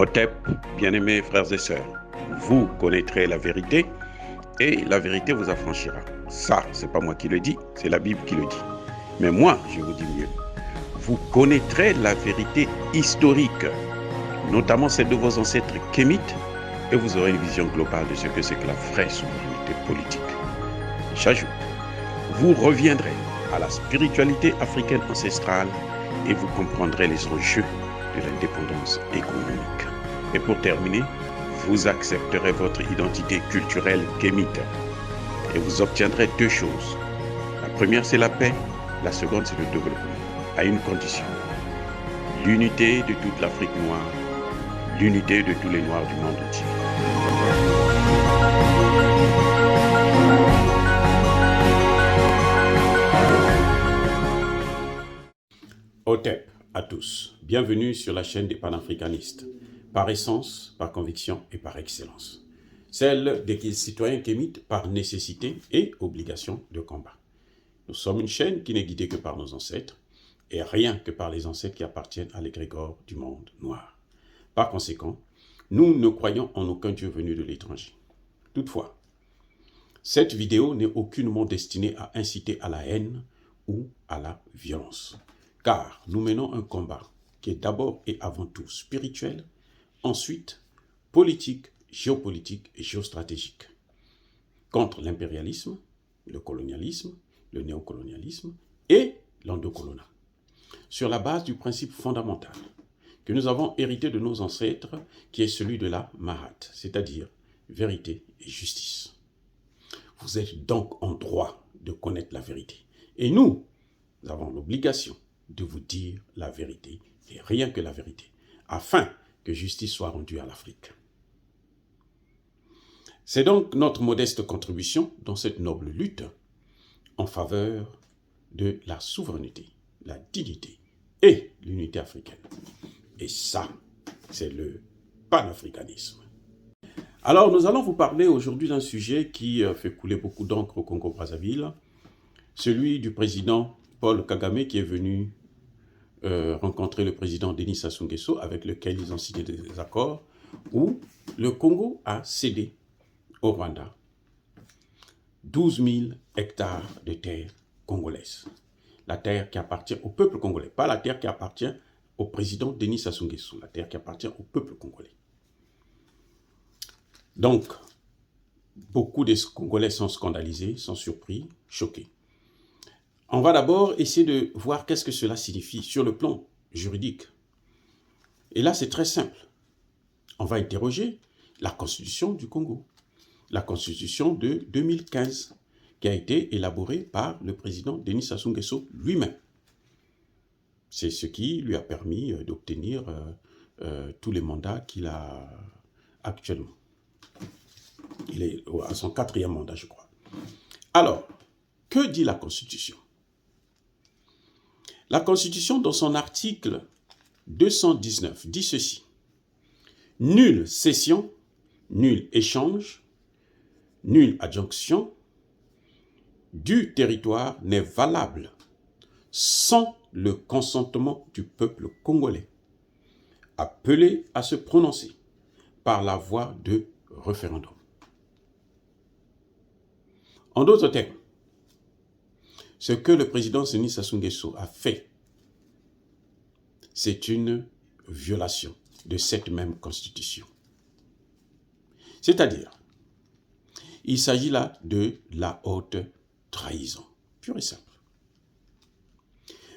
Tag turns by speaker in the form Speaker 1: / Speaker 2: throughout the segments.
Speaker 1: Otep, bien-aimés frères et sœurs, vous connaîtrez la vérité et la vérité vous affranchira. Ça, c'est pas moi qui le dis, c'est la Bible qui le dit. Mais moi, je vous dis mieux. Vous connaîtrez la vérité historique, notamment celle de vos ancêtres kémites, et vous aurez une vision globale de ce que c'est que la vraie souveraineté politique. J'ajoute, vous reviendrez à la spiritualité africaine ancestrale et vous comprendrez les enjeux de l'indépendance économique. Et pour terminer, vous accepterez votre identité culturelle kémite et vous obtiendrez deux choses. La première, c'est la paix. La seconde, c'est le développement, à une condition. L'unité de toute l'Afrique noire, l'unité de tous les Noirs du monde entier. Otep à tous. Bienvenue sur la chaîne des panafricanistes. Par essence, par conviction et par excellence. Celle des citoyens kémites par nécessité et obligation de combat. Nous sommes une chaîne qui n'est guidée que par nos ancêtres et rien que par les ancêtres qui appartiennent à l'égrégore du monde noir. Par conséquent, nous ne croyons en aucun Dieu venu de l'étranger. Toutefois, cette vidéo n'est aucunement destinée à inciter à la haine ou à la violence. Car nous menons un combat qui est d'abord et avant tout spirituel, ensuite politique, géopolitique et géostratégique. Contre l'impérialisme, le colonialisme, le néocolonialisme et l'endocolonat. Sur la base du principe fondamental que nous avons hérité de nos ancêtres, qui est celui de la Mahat, c'est-à-dire vérité et justice. Vous êtes donc en droit de connaître la vérité. Et nous avons l'obligation de vous dire la vérité, et rien que la vérité, afin que justice soit rendue à l'Afrique. C'est donc notre modeste contribution dans cette noble lutte en faveur de la souveraineté, la dignité et l'unité africaine. Et ça, c'est le panafricanisme. Alors, nous allons vous parler aujourd'hui d'un sujet qui fait couler beaucoup d'encre au Congo-Brazzaville, celui du président Paul Kagame qui est venu rencontrer le président Denis Sassou Nguesso, avec lequel ils ont signé des accords, où le Congo a cédé au Rwanda 12 000 hectares de terre congolaise. La terre qui appartient au peuple congolais, pas la terre qui appartient au président Denis Sassou Nguesso, la terre qui appartient au peuple congolais. Donc, beaucoup de Congolais sont scandalisés, sont surpris, choqués. On va d'abord essayer de voir qu'est-ce que cela signifie sur le plan juridique. Et là, c'est très simple. On va interroger la Constitution du Congo, la Constitution de 2015, qui a été élaborée par le président Denis Sassou Nguesso lui-même. C'est ce qui lui a permis d'obtenir tous les mandats qu'il a actuellement. Il est à son 4e mandat, je crois. Alors, que dit la Constitution ? La Constitution, dans son article 219, dit ceci. Nulle cession, nul échange, nulle adjonction du territoire n'est valable sans le consentement du peuple congolais, appelé à se prononcer par la voie de référendum. En d'autres termes, ce que le président Denis Sassou Nguesso a fait, c'est une violation de cette même constitution. C'est-à-dire, il s'agit là de la haute trahison, pure et simple.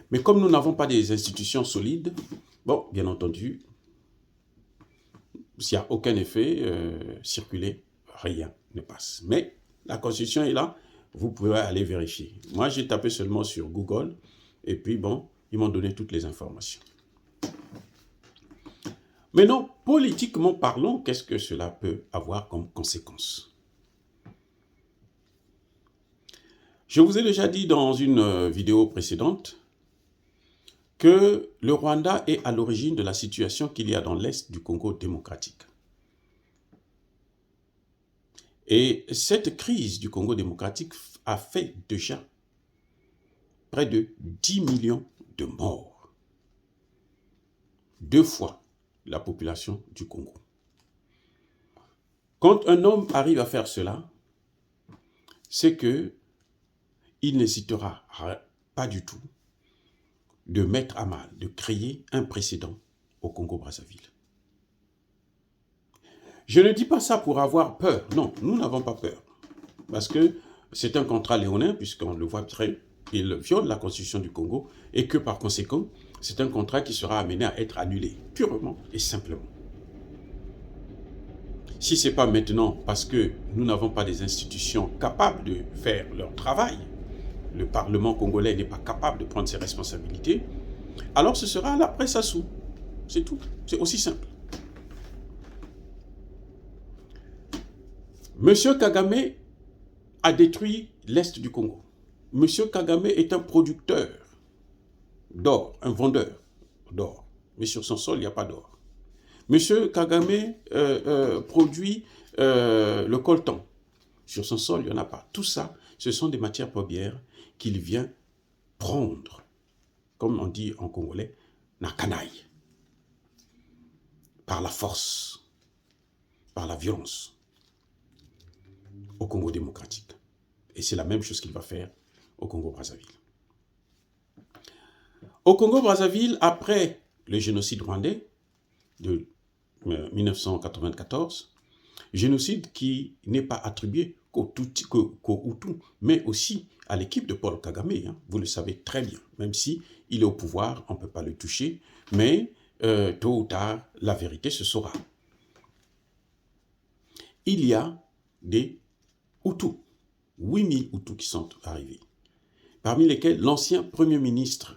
Speaker 1: Mais comme nous n'avons pas des institutions solides, bon, bien entendu, s'il n'y a aucun effet circulé, rien ne passe. Mais la constitution est là, vous pouvez aller vérifier. Moi, j'ai tapé seulement sur Google, et puis bon, ils m'ont donné toutes les informations. Maintenant, politiquement parlant, qu'est-ce que cela peut avoir comme conséquence? Je vous ai déjà dit dans une vidéo précédente que le Rwanda est à l'origine de la situation qu'il y a dans l'Est du Congo démocratique. Et cette crise du Congo démocratique a fait déjà près de 10 millions de morts. 2 fois la population du Congo. Quand un homme arrive à faire cela, c'est que il n'hésitera pas du tout de mettre à mal, de créer un précédent au Congo-Brazzaville. Je ne dis pas ça pour avoir peur. Non, nous n'avons pas peur. Parce que c'est un contrat léonin, puisqu'on le voit très, il viole la constitution du Congo, et que par conséquent, c'est un contrat qui sera amené à être annulé, purement et simplement. Si ce n'est pas maintenant parce que nous n'avons pas des institutions capables de faire leur travail, le Parlement congolais n'est pas capable de prendre ses responsabilités, alors ce sera l'après Sassou. C'est tout. C'est aussi simple. Monsieur Kagame a détruit l'Est du Congo. Monsieur Kagame est un producteur d'or, un vendeur d'or. Mais sur son sol, il n'y a pas d'or. Monsieur Kagame produit le coltan. Sur son sol, il n'y en a pas. Tout ça, ce sont des matières premières qu'il vient prendre, comme on dit en congolais, nakanaï, par la force, par la violence, au Congo démocratique. Et c'est la même chose qu'il va faire au Congo-Brazzaville. Au Congo-Brazzaville, après le génocide rwandais de 1994, génocide qui n'est pas attribué qu'aux Hutus, mais aussi à l'équipe de Paul Kagame. Hein. Vous le savez très bien, même si il est au pouvoir, on ne peut pas le toucher, mais tôt ou tard, la vérité se saura. Il y a des Hutus, 8000 Hutus qui sont arrivés, parmi lesquels l'ancien Premier ministre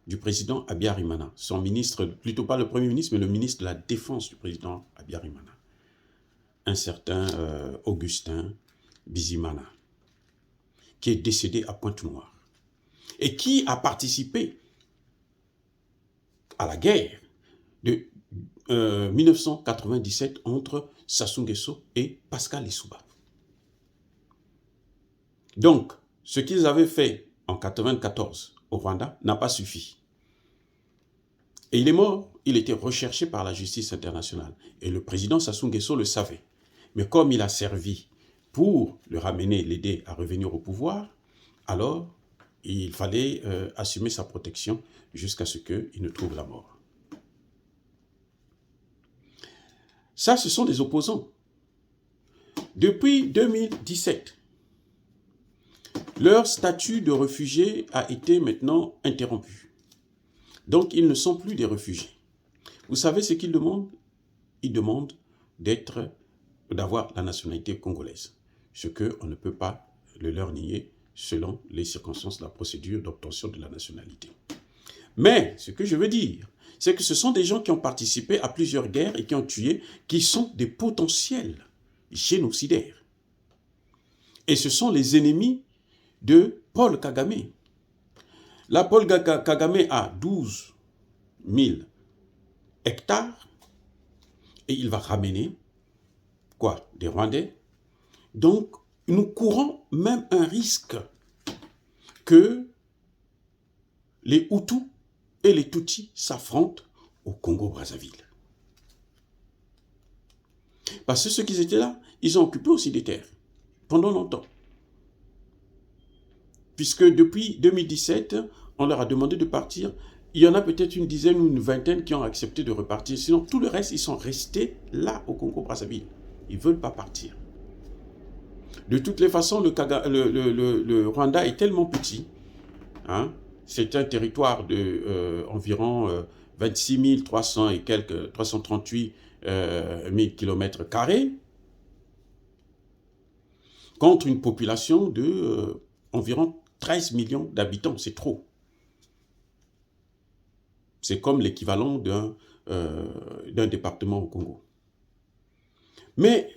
Speaker 1: du président Habyarimana, son ministre, plutôt pas le Premier ministre, mais le ministre de la Défense du président Habyarimana, un certain Augustin Bizimana, qui est décédé à Pointe-Noire, et qui a participé à la guerre de 1997 entre Sassou Nguesso et Pascal Lissouba. Donc, ce qu'ils avaient fait en 1994 au Rwanda n'a pas suffi. Et il est mort, il était recherché par la justice internationale. Et le président Sassou Nguesso le savait. Mais comme il a servi pour le ramener, l'aider à revenir au pouvoir, alors il fallait assumer sa protection jusqu'à ce qu'il ne trouve la mort. Ça, ce sont des opposants. Depuis 2017, leur statut de réfugié a été maintenant interrompu. Donc, ils ne sont plus des réfugiés. Vous savez ce qu'ils demandent? Ils demandent d'avoir la nationalité congolaise. Ce qu'on ne peut pas le leur nier selon les circonstances de la procédure d'obtention de la nationalité. Mais, ce que je veux dire, c'est que ce sont des gens qui ont participé à plusieurs guerres et qui ont tué, qui sont des potentiels génocidaires. Et ce sont les ennemis de Paul Kagame. Là, Paul Kagame a 12 000 hectares et il va ramener quoi? Des Rwandais. Donc, nous courons même un risque que les Hutus et les Tutsis s'affrontent au Congo-Brazzaville. Parce que ceux qui étaient là, ils ont occupé aussi des terres pendant longtemps. Puisque depuis 2017, on leur a demandé de partir. Il y en a peut-être une dizaine ou une vingtaine qui ont accepté de repartir. Sinon, tout le reste, ils sont restés là au Congo-Brazzaville. Ils ne veulent pas partir. De toutes les façons, le Rwanda est tellement petit. Hein, c'est un territoire de environ 26 300 et quelques, 338 000 km², contre une population de environ 13 millions d'habitants. C'est trop. C'est comme l'équivalent d'un département au Congo. Mais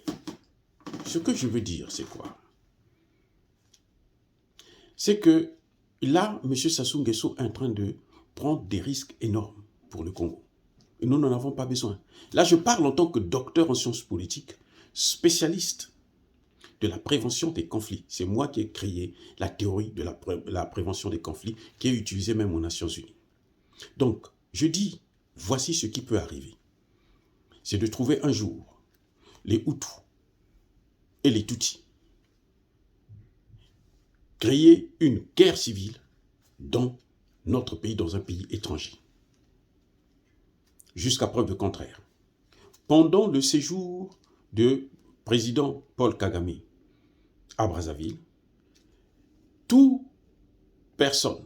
Speaker 1: ce que je veux dire, c'est quoi? C'est que là, M. Sassou Nguesso est en train de prendre des risques énormes pour le Congo. Et nous n'en avons pas besoin. Là, je parle en tant que docteur en sciences politiques, spécialiste de la prévention des conflits. C'est moi qui ai créé la théorie de la prévention des conflits, qui est utilisée même aux Nations Unies. Donc, je dis voici ce qui peut arriver. C'est de trouver un jour les Hutus et les Tutsis, créer une guerre civile dans notre pays, dans un pays étranger. Jusqu'à preuve de contraire. Pendant le séjour de président Paul Kagame à Brazzaville, toute personne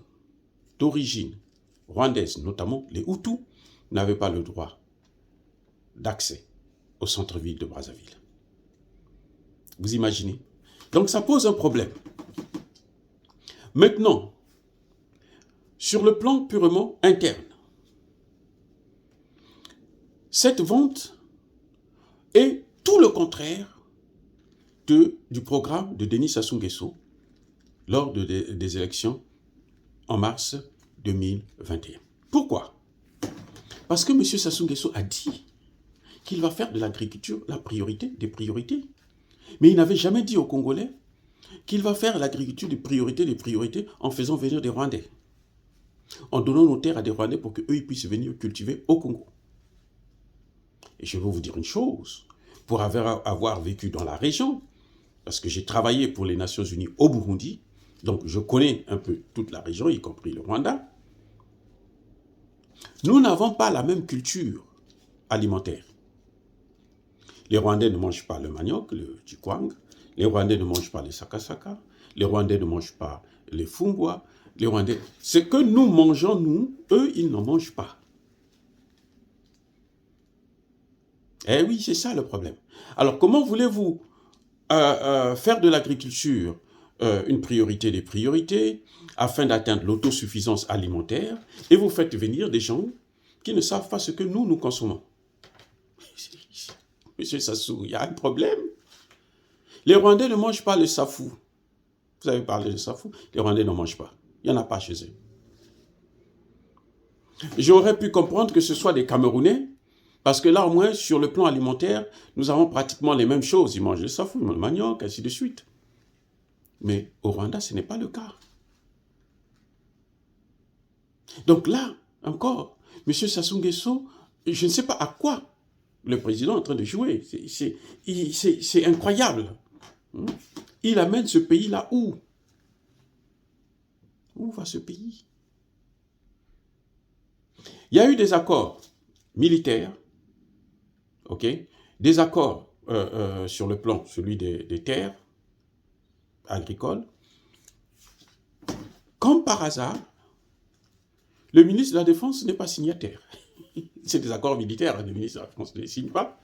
Speaker 1: d'origine rwandaise, notamment les Hutus, n'avaient pas le droit d'accès au centre-ville de Brazzaville. Vous imaginez? Donc ça pose un problème. Maintenant, sur le plan purement interne, cette vente est tout le contraire du programme de Denis Sassou Nguesso lors des élections en mars 2021. Pourquoi? Parce que M. Sassou Nguesso a dit qu'il va faire de l'agriculture la priorité des priorités. Mais il n'avait jamais dit aux Congolais qu'il va faire l'agriculture des priorités en faisant venir des Rwandais, en donnant nos terres à des Rwandais pour qu'eux puissent venir cultiver au Congo. Et je vais vous dire une chose, pour avoir vécu dans la région, parce que j'ai travaillé pour les Nations Unies au Burundi, donc je connais un peu toute la région, y compris le Rwanda, nous n'avons pas la même culture alimentaire. Les Rwandais ne mangent pas le manioc, le chikwang, les Rwandais ne mangent pas les sakasaka, les Rwandais ne mangent pas les fumbwa, les Rwandais... Ce que nous mangeons, nous, eux, ils n'en mangent pas. Eh oui, c'est ça le problème. Alors, comment voulez-vous faire de l'agriculture une priorité des priorités afin d'atteindre l'autosuffisance alimentaire et vous faites venir des gens qui ne savent pas ce que nous consommons? Monsieur Sassou, il y a un problème. Les Rwandais ne mangent pas le safou. Vous avez parlé de safou. Les Rwandais n'en mangent pas. Il n'y en a pas chez eux. J'aurais pu comprendre que ce soit des Camerounais, parce que là, au moins, sur le plan alimentaire, nous avons pratiquement les mêmes choses. Ils mangent le safou, ils mangent le manioc, ainsi de suite. Mais au Rwanda, ce n'est pas le cas. Donc là, encore, M. Sassou Nguesso, je ne sais pas à quoi le président est en train de jouer. C'est incroyable. Il amène ce pays-là où? Où va ce pays? Il y a eu des accords militaires, ok, des accords sur le plan, celui des terres agricoles. Comme par hasard, le ministre de la Défense n'est pas signataire. C'est des accords militaires, le ministre de la Défense ne les signe pas.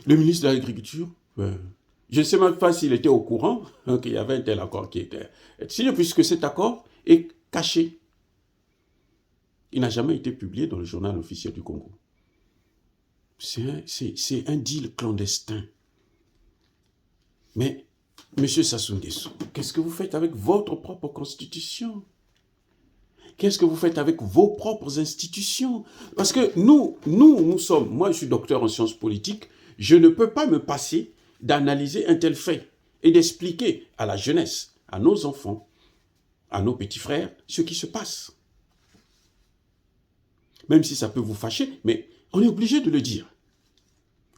Speaker 1: Le ministre de l'Agriculture, je ne sais même pas s'il était au courant qu'il y avait un tel accord qui était signé, puisque cet accord est caché. Il n'a jamais été publié dans le journal officiel du Congo. C'est un deal clandestin. Mais, M. Sassou Nguesso, qu'est-ce que vous faites avec votre propre constitution? Qu'est-ce que vous faites avec vos propres institutions? Parce que nous sommes, moi je suis docteur en sciences politiques, je ne peux pas me passer d'analyser un tel fait et d'expliquer à la jeunesse, à nos enfants, à nos petits frères, ce qui se passe. Même si ça peut vous fâcher, mais on est obligé de le dire.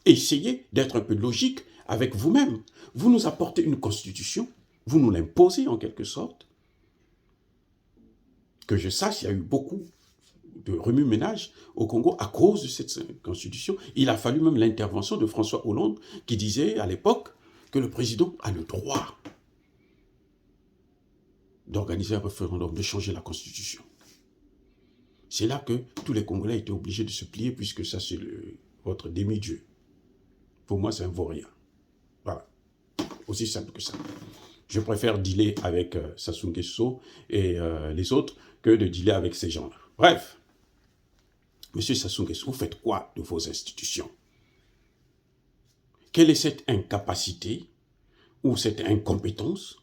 Speaker 1: Essayez d'être un peu logique avec vous-même. Vous nous apportez une constitution, vous nous l'imposez en quelque sorte. Que je sache, il y a eu beaucoup de remue-ménage au Congo à cause de cette constitution. Il a fallu même l'intervention de François Hollande qui disait à l'époque que le président a le droit d'organiser un référendum, de changer la constitution. C'est là que tous les Congolais étaient obligés de se plier puisque ça c'est votre demi-dieu. Pour moi c'est un vaurien. Voilà. Aussi simple que ça. Je préfère dealer avec Sassou Nguesso et les autres que de dealer avec ces gens-là. Bref, Monsieur Sassou Nguesso, vous faites quoi de vos institutions? Quelle est cette incapacité ou cette incompétence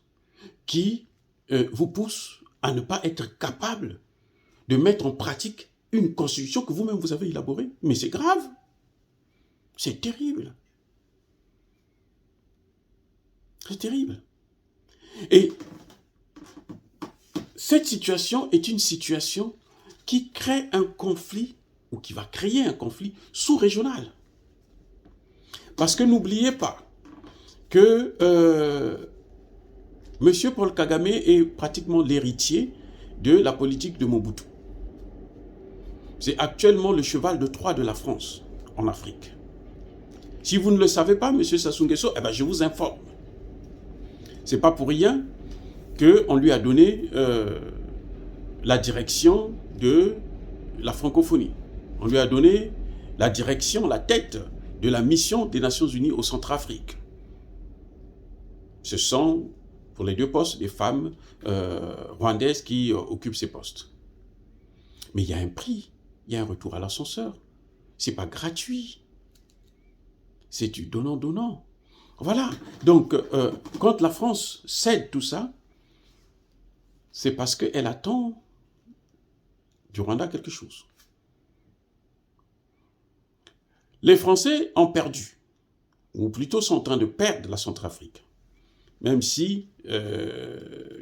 Speaker 1: qui vous pousse à ne pas être capable de mettre en pratique une constitution que vous-même vous avez élaborée? Mais c'est grave. C'est terrible. C'est terrible. Et cette situation est une situation qui crée un conflit ou qui va créer un conflit sous-régional. Parce que n'oubliez pas que M. Paul Kagame est pratiquement l'héritier de la politique de Mobutu. C'est actuellement le cheval de Troie de la France en Afrique. Si vous ne le savez pas, M. Sassou Nguesso, eh ben je vous informe. Ce n'est pas pour rien qu'on lui a donné la direction de la francophonie. On lui a donné la direction, la tête de la mission des Nations Unies au Centrafrique. Ce sont, pour les deux postes, des femmes rwandaises qui occupent ces postes. Mais il y a un prix, il y a un retour à l'ascenseur. Ce n'est pas gratuit. C'est du donnant-donnant. Voilà. Donc, quand la France cède tout ça, c'est parce qu'elle attend du Rwanda quelque chose. Les Français ont perdu, ou plutôt sont en train de perdre la Centrafrique. Même si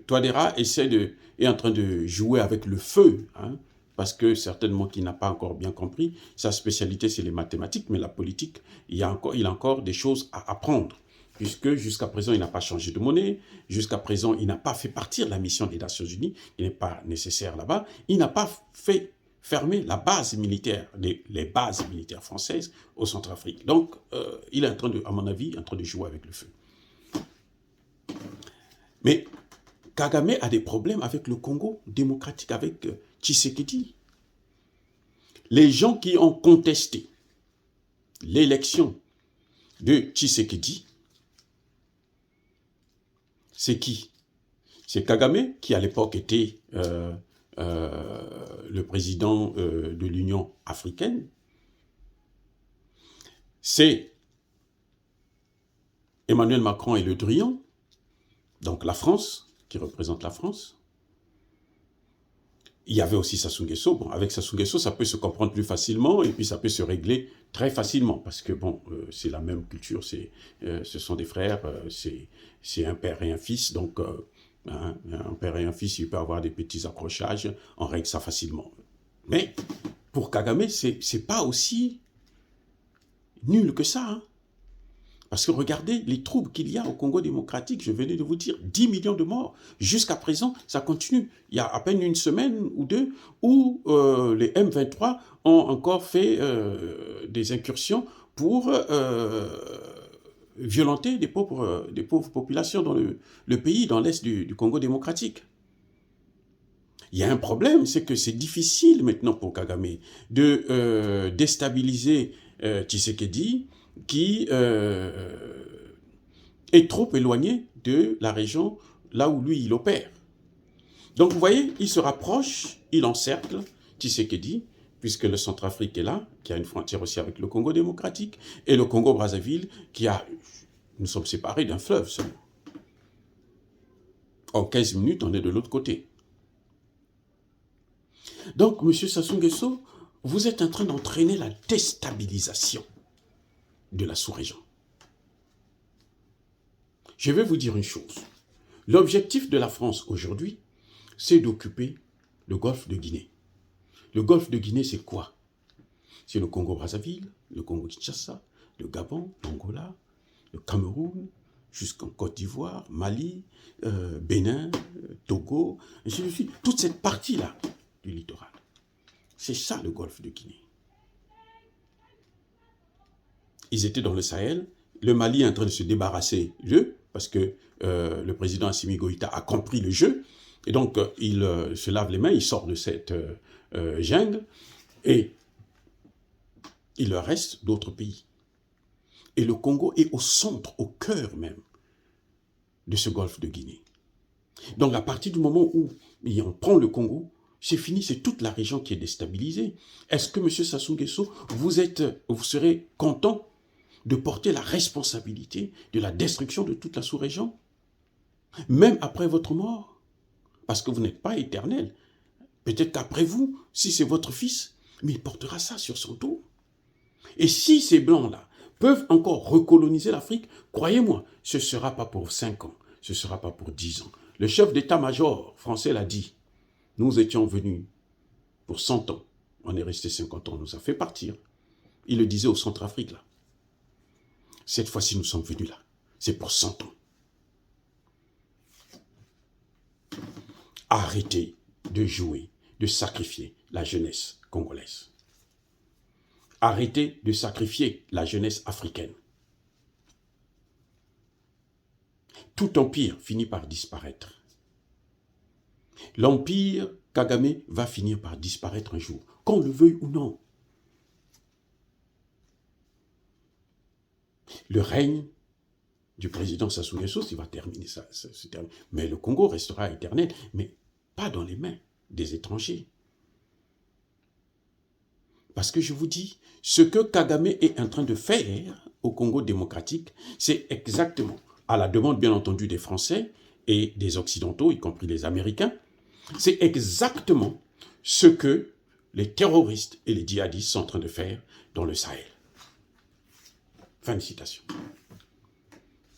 Speaker 1: Touadéra est en train de jouer avec le feu, hein, parce que certainement qu'il n'a pas encore bien compris, sa spécialité c'est les mathématiques, mais la politique, il a encore des choses à apprendre. Puisque jusqu'à présent, il n'a pas changé de monnaie, jusqu'à présent, il n'a pas fait partir la mission des Nations Unies, il n'est pas nécessaire là-bas, il n'a pas fait fermer la base militaire, les bases militaires françaises au Centrafrique. Donc, il est en train de, à mon avis, en train de jouer avec le feu. Mais Kagame a des problèmes avec le Congo démocratique, avec Tshisekedi. Les gens qui ont contesté l'élection de Tshisekedi, c'est qui? C'est Kagame, qui à l'époque était le président de l'Union africaine. C'est Emmanuel Macron et Le Drian, donc la France, qui représente la France. Il y avait aussi Sassou Nguesso. Bon, avec Sassou Nguesso, ça peut se comprendre plus facilement et puis ça peut se régler très facilement parce que bon, c'est la même culture, ce sont des frères, c'est un père et un fils, donc un père et un fils, il peut avoir des petits accrochages, on règle ça facilement. Mais pour Kagame, c'est pas aussi nul que ça, hein. Parce que regardez les troubles qu'il y a au Congo démocratique, je venais de vous dire, 10 millions de morts. Jusqu'à présent, ça continue. Il y a à peine une semaine ou deux où les M23 ont encore fait des incursions pour violenter des pauvres populations dans le pays, dans l'est du Congo démocratique. Il y a un problème, c'est que c'est difficile maintenant pour Kagame de déstabiliser Tshisekedi, qui est trop éloigné de la région là où lui il opère. Donc vous voyez, il se rapproche, il encercle Tshisekedi, puisque le Centrafrique est là, qui a une frontière aussi avec le Congo démocratique, et le Congo-Brazzaville, nous sommes séparés d'un fleuve seulement. En 15 minutes, on est de l'autre côté. Donc, M. Sassou Nguesso, vous êtes en train d'entraîner la déstabilisation de la sous-région. Je vais vous dire une chose. L'objectif de la France aujourd'hui, c'est d'occuper le golfe de Guinée. Le golfe de Guinée, c'est quoi? C'est le Congo-Brazzaville, le Congo-Kinshasa, le Gabon, l'Angola, le Cameroun, jusqu'en Côte d'Ivoire, Mali, Bénin, Togo, ainsi de suite. Toute cette partie-là du littoral. C'est ça le golfe de Guinée. Ils étaient dans le Sahel. Le Mali est en train de se débarrasser d'eux parce que le président Assimi Goïta a compris le jeu. Et donc, il se lave les mains, il sort de cette jungle et il leur reste d'autres pays. Et le Congo est au centre, au cœur même de ce golfe de Guinée. Donc, à partir du moment où on prend le Congo, c'est fini, c'est toute la région qui est déstabilisée. Est-ce que, M. Sassou Nguesso, vous serez content de porter la responsabilité de la destruction de toute la sous-région, même après votre mort? Parce que vous n'êtes pas éternel. Peut-être qu'après vous, si c'est votre fils, mais il portera ça sur son dos. Et si ces Blancs-là peuvent encore recoloniser l'Afrique, croyez-moi, ce ne sera pas pour 5 ans, ce ne sera pas pour 10 ans. Le chef d'état-major français l'a dit, nous étions venus pour 100 ans. On est resté 50 ans, on nous a fait partir. Il le disait au Centrafrique, là. Cette fois-ci, nous sommes venus là. C'est pour 100 ans. Arrêtez de jouer, de sacrifier la jeunesse congolaise. Arrêtez de sacrifier la jeunesse africaine. Tout empire finit par disparaître. L'empire Kagame va finir par disparaître un jour, qu'on le veuille ou non. Le règne du président Sassou Nguesso, il va terminer ça. Mais le Congo restera éternel, mais pas dans les mains des étrangers. Parce que je vous dis, ce que Kagame est en train de faire au Congo démocratique, c'est exactement, à la demande bien entendu des Français et des Occidentaux, y compris les Américains, c'est exactement ce que les terroristes et les djihadistes sont en train de faire dans le Sahel. Fin de citation.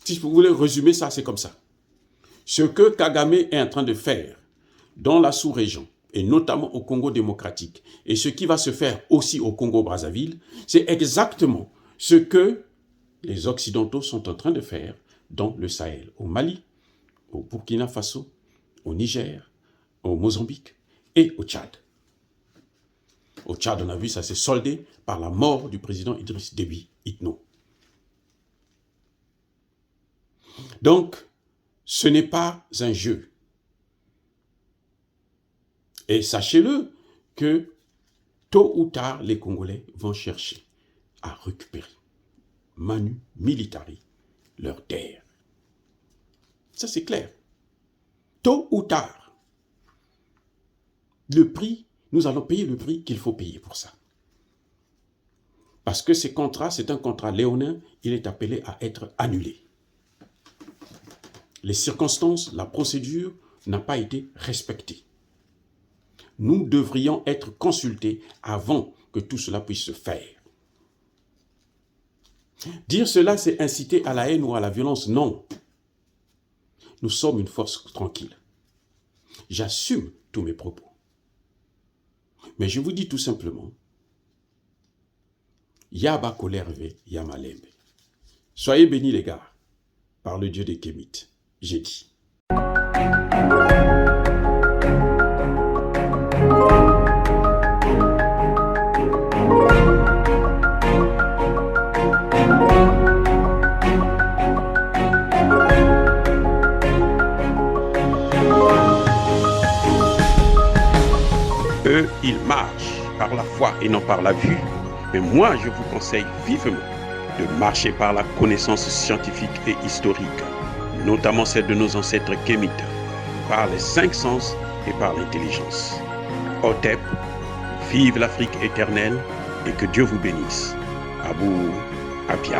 Speaker 1: Si vous voulez résumer ça, c'est comme ça. Ce que Kagame est en train de faire dans la sous-région, et notamment au Congo démocratique, et ce qui va se faire aussi au Congo-Brazzaville, c'est exactement ce que les Occidentaux sont en train de faire dans le Sahel, au Mali, au Burkina Faso, au Niger, au Mozambique et au Tchad. Au Tchad, on a vu, ça s'est soldé par la mort du président Idriss Déby Itno. Donc, ce n'est pas un jeu. Et sachez-le que tôt ou tard, les Congolais vont chercher à récupérer, manu militari, leur terre. Ça, c'est clair. Tôt ou tard, le prix, nous allons payer le prix qu'il faut payer pour ça. Parce que ces contrats, c'est un contrat léonin, il est appelé à être annulé. Les circonstances, la procédure n'a pas été respectée. Nous devrions être consultés avant que tout cela puisse se faire. Dire cela, c'est inciter à la haine ou à la violence. Non. Nous sommes une force tranquille. J'assume tous mes propos. Mais je vous dis tout simplement, Yaba Kolerve Yamalembe. Soyez bénis les gars, par le Dieu des Kémites. J'ai dit. Eux, ils marchent par la foi et non par la vue. Mais moi, je vous conseille vivement de marcher par la connaissance scientifique et historique, notamment celle de nos ancêtres kémites, par les 5 sens et par l'intelligence. Otep, vive l'Afrique éternelle et que Dieu vous bénisse. Abou Apia.